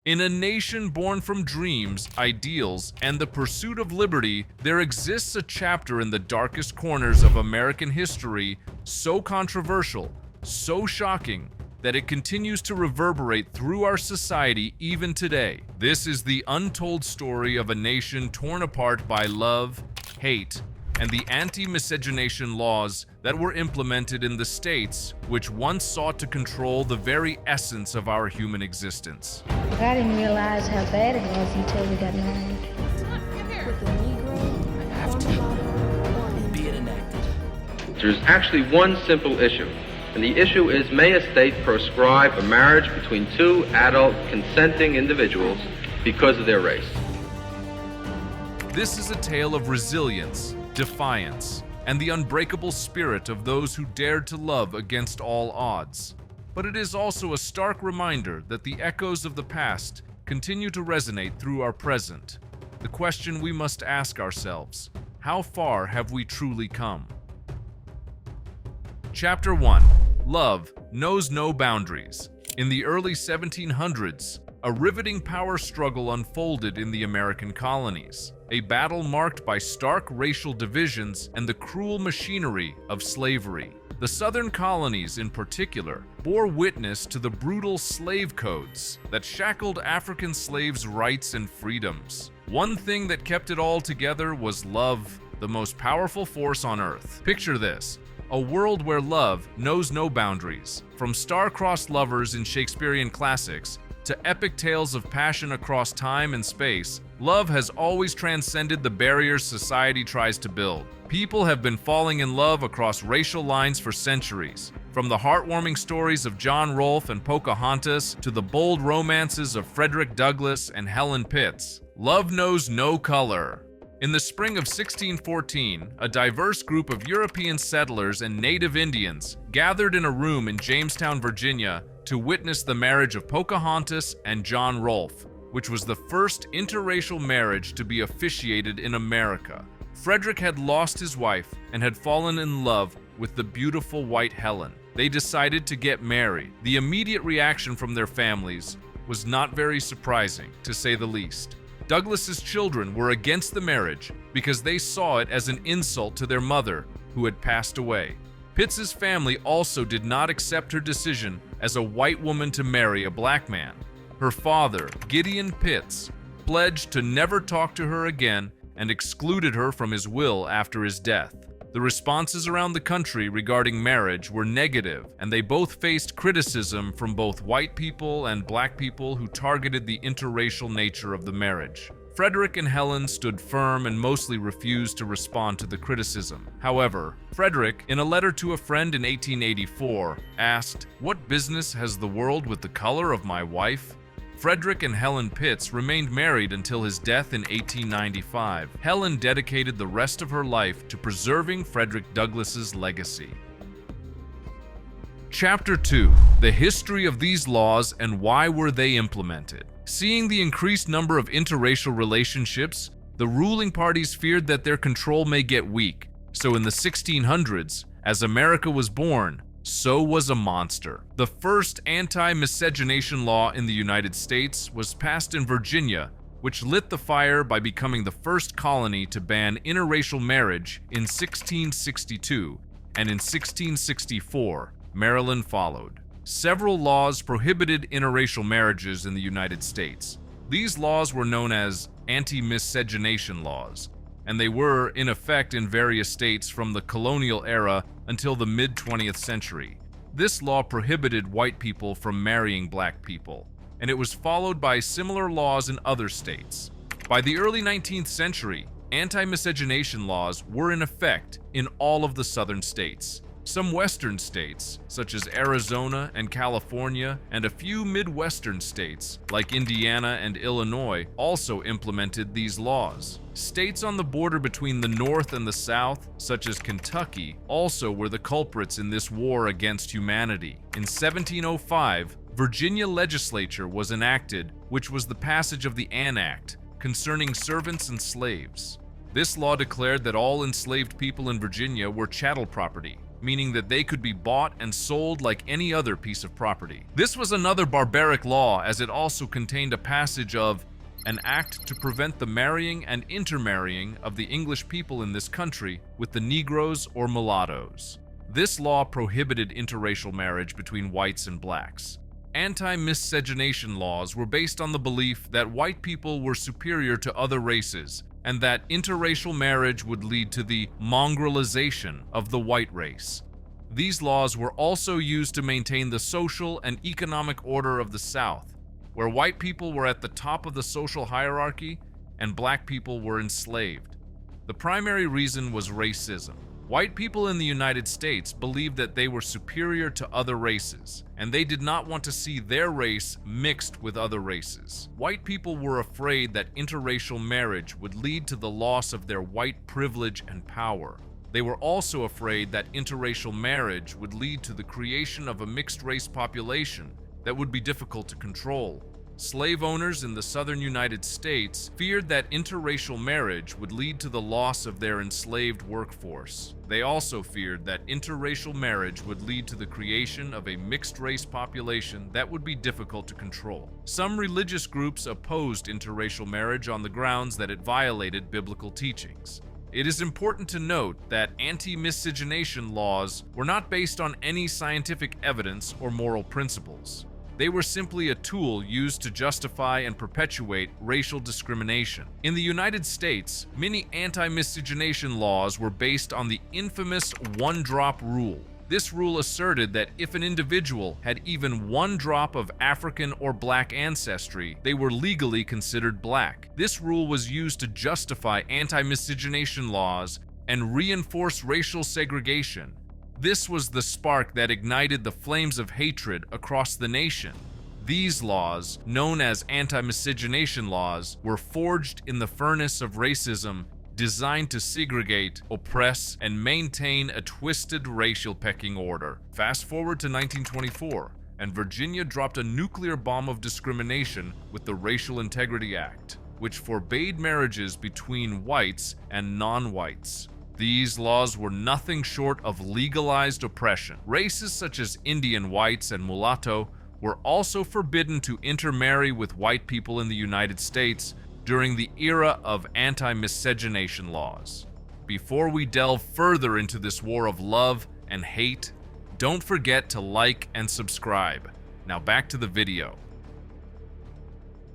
In a nation born from dreams, ideals, and the pursuit of liberty, there exists a chapter in the darkest corners of American history so controversial, so shocking, that it continues to reverberate through our society even today. This is the untold story of a nation torn apart by love, hate, and the anti-miscegenation laws that were implemented in the states which once sought to control the very essence of our human existence. I didn't realize how bad it was until we got married. With the Negro, I have to be it enacted. There's actually one simple issue, and the issue is, may a state proscribe a marriage between two adult consenting individuals because of their race? This is a tale of resilience, defiance, and the unbreakable spirit of those who dared to love against all odds. But it is also a stark reminder that the echoes of the past continue to resonate through our present. The question we must ask ourselves: how far have we truly come? Chapter 1. Love knows no boundaries. In the early 1700s, a riveting power struggle unfolded in the American colonies, a battle marked by stark racial divisions and the cruel machinery of slavery. The southern colonies, in particular, bore witness to the brutal slave codes that shackled African slaves' rights and freedoms. One thing that kept it all together was love, the most powerful force on earth. Picture this: a world where love knows no boundaries. From star-crossed lovers in Shakespearean classics to epic tales of passion across time and space, love has always transcended the barriers society tries to build. People have been falling in love across racial lines for centuries. From the heartwarming stories of John Rolfe and Pocahontas to the bold romances of Frederick Douglass and Helen Pitts, love knows no color. In the spring of 1614, a diverse group of European settlers and native Indians gathered in a room in Jamestown, Virginia, to witness the marriage of Pocahontas and John Rolfe, which was the first interracial marriage to be officiated in America. Frederick had lost his wife and had fallen in love with the beautiful white Helen. They decided to get married. The immediate reaction from their families was not very surprising, to say the least. Douglas's children were against the marriage because they saw it as an insult to their mother, who had passed away. Pitts's family also did not accept her decision as a white woman to marry a black man. Her father, Gideon Pitts, pledged to never talk to her again and excluded her from his will after his death. The responses around the country regarding marriage were negative, and they both faced criticism from both white people and black people who targeted the interracial nature of the marriage. Frederick and Helen stood firm and mostly refused to respond to the criticism. However, Frederick, in a letter to a friend in 1884, asked, "What business has the world with the color of my wife?" Frederick and Helen Pitts remained married until his death in 1895. Helen dedicated the rest of her life to preserving Frederick Douglass's legacy. Chapter 2. The history of these laws and why were they implemented. Seeing the increased number of interracial relationships, the ruling parties feared that their control may get weak. So in the 1600s, as America was born, so was a monster. The first anti-miscegenation law in the United States was passed in Virginia, which lit the fire by becoming the first colony to ban interracial marriage in 1662, and in 1664, Maryland followed. Several laws prohibited interracial marriages in the United States. These laws were known as anti-miscegenation laws, and they were in effect in various states from the colonial era until the mid-20th century. This law prohibited white people from marrying black people, and it was followed by similar laws in other states. By the early 19th century, anti-miscegenation laws were in effect in all of the southern states. Some western states, such as Arizona and California, and a few Midwestern states, like Indiana and Illinois, also implemented these laws. States on the border between the North and the South, such as Kentucky, also were the culprits in this war against humanity. In 1705, Virginia legislature was enacted, which was the passage of the Ann Act, concerning servants and slaves. This law declared that all enslaved people in Virginia were chattel property. meaning that they could be bought and sold like any other piece of property. This was another barbaric law, as it also contained a passage of an act to prevent the marrying and intermarrying of the English people in this country with the Negroes or mulattoes. This law prohibited interracial marriage between whites and blacks. Anti-miscegenation laws were based on the belief that white people were superior to other races and that interracial marriage would lead to the mongrelization of the white race. These laws were also used to maintain the social and economic order of the South, where white people were at the top of the social hierarchy and black people were enslaved. The primary reason was racism. White people in the United States believed that they were superior to other races, and they did not want to see their race mixed with other races. White people were afraid that interracial marriage would lead to the loss of their white privilege and power. They were also afraid that interracial marriage would lead to the creation of a mixed-race population that would be difficult to control. Slave owners in the southern United States feared that interracial marriage would lead to the loss of their enslaved workforce. They also feared that interracial marriage would lead to the creation of a mixed-race population that would be difficult to control. Some religious groups opposed interracial marriage on the grounds that it violated biblical teachings. It is important to note that anti-miscegenation laws were not based on any scientific evidence or moral principles. They were simply a tool used to justify and perpetuate racial discrimination. In the United States, many anti-miscegenation laws were based on the infamous one-drop rule. This rule asserted that if an individual had even one drop of African or black ancestry, they were legally considered black. This rule was used to justify anti-miscegenation laws and reinforce racial segregation. This was the spark that ignited the flames of hatred across the nation. These laws, known as anti-miscegenation laws, were forged in the furnace of racism, designed to segregate, oppress, and maintain a twisted racial pecking order. Fast forward to 1924, and Virginia dropped a nuclear bomb of discrimination with the Racial Integrity Act, which forbade marriages between whites and non-whites. These laws were nothing short of legalized oppression. Races such as Indian whites and mulatto were also forbidden to intermarry with white people in the United States during the era of anti-miscegenation laws. Before we delve further into this war of love and hate, don't forget to like and subscribe. Now back to the video.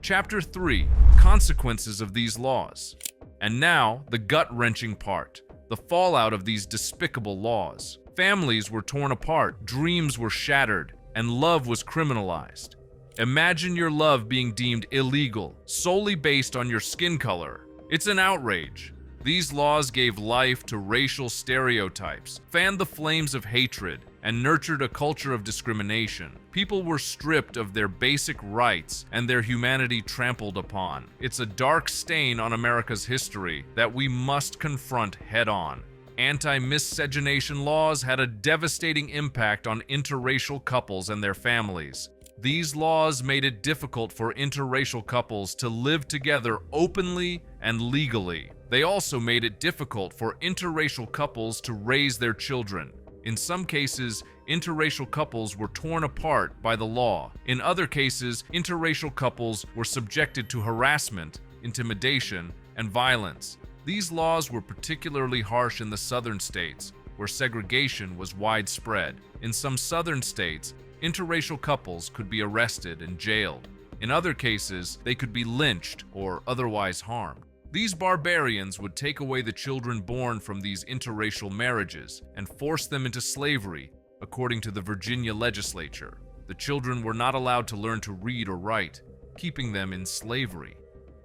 Chapter 3: Consequences of these laws. And now, the gut-wrenching part. The fallout of these despicable laws. Families were torn apart, dreams were shattered, and love was criminalized. Imagine your love being deemed illegal, solely based on your skin color. It's an outrage. These laws gave life to racial stereotypes, fanned the flames of hatred, and nurtured a culture of discrimination. People were stripped of their basic rights and their humanity trampled upon. It's a dark stain on America's history that we must confront head-on. Anti-miscegenation laws had a devastating impact on interracial couples and their families. These laws made it difficult for interracial couples to live together openly and legally. They also made it difficult for interracial couples to raise their children. In some cases, interracial couples were torn apart by the law. In other cases, interracial couples were subjected to harassment, intimidation, and violence. These laws were particularly harsh in the southern states, where segregation was widespread. In some southern states, interracial couples could be arrested and jailed. In other cases, they could be lynched or otherwise harmed. These barbarians would take away the children born from these interracial marriages and force them into slavery, according to the Virginia legislature. The children were not allowed to learn to read or write, keeping them in slavery.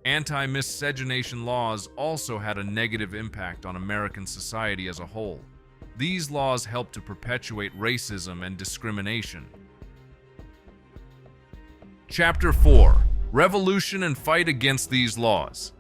Anti-miscegenation laws also had a negative impact on American society as a whole. These laws helped to perpetuate racism and discrimination. Chapter 4: Revolution and Fight Against These Laws.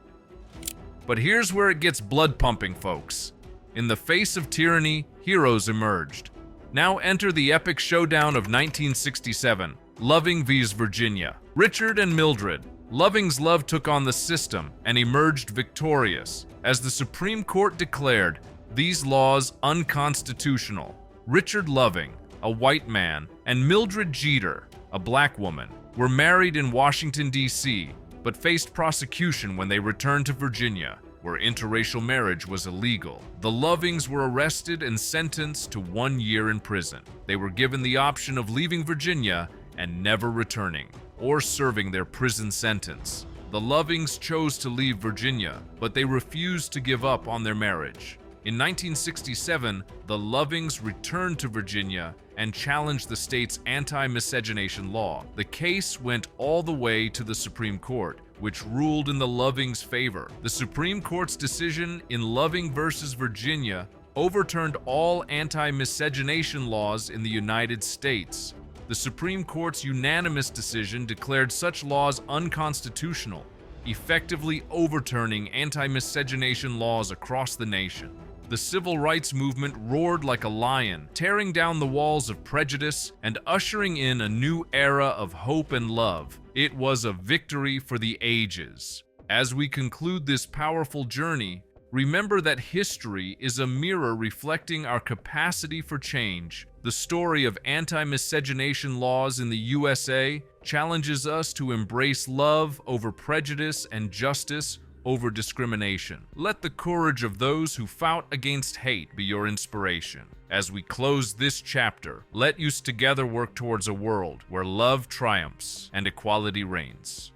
But here's where it gets blood-pumping, folks. In the face of tyranny, heroes emerged. Now enter the epic showdown of 1967, Loving vs. Virginia. Richard and Mildred. Loving's love took on the system and emerged victorious, as the Supreme Court declared these laws unconstitutional. Richard Loving, a white man, and Mildred Jeter, a black woman, were married in Washington, D.C., but faced prosecution when they returned to Virginia, where interracial marriage was illegal. The Lovings were arrested and sentenced to 1 year in prison. They were given the option of leaving Virginia and never returning, or serving their prison sentence. The Lovings chose to leave Virginia, but they refused to give up on their marriage. In 1967, the Lovings returned to Virginia and challenged the state's anti-miscegenation law. The case went all the way to the Supreme Court, which ruled in the Lovings' favor. The Supreme Court's decision in Loving versus Virginia overturned all anti-miscegenation laws in the United States. The Supreme Court's unanimous decision declared such laws unconstitutional, effectively overturning anti-miscegenation laws across the nation. The civil rights movement roared like a lion, tearing down the walls of prejudice and ushering in a new era of hope and love. It was a victory for the ages. As we conclude this powerful journey, remember that history is a mirror reflecting our capacity for change. The story of anti-miscegenation laws in the USA challenges us to embrace love over prejudice and justice over discrimination. Let the courage of those who fought against hate be your inspiration. As we close this chapter, let us together work towards a world where love triumphs and equality reigns.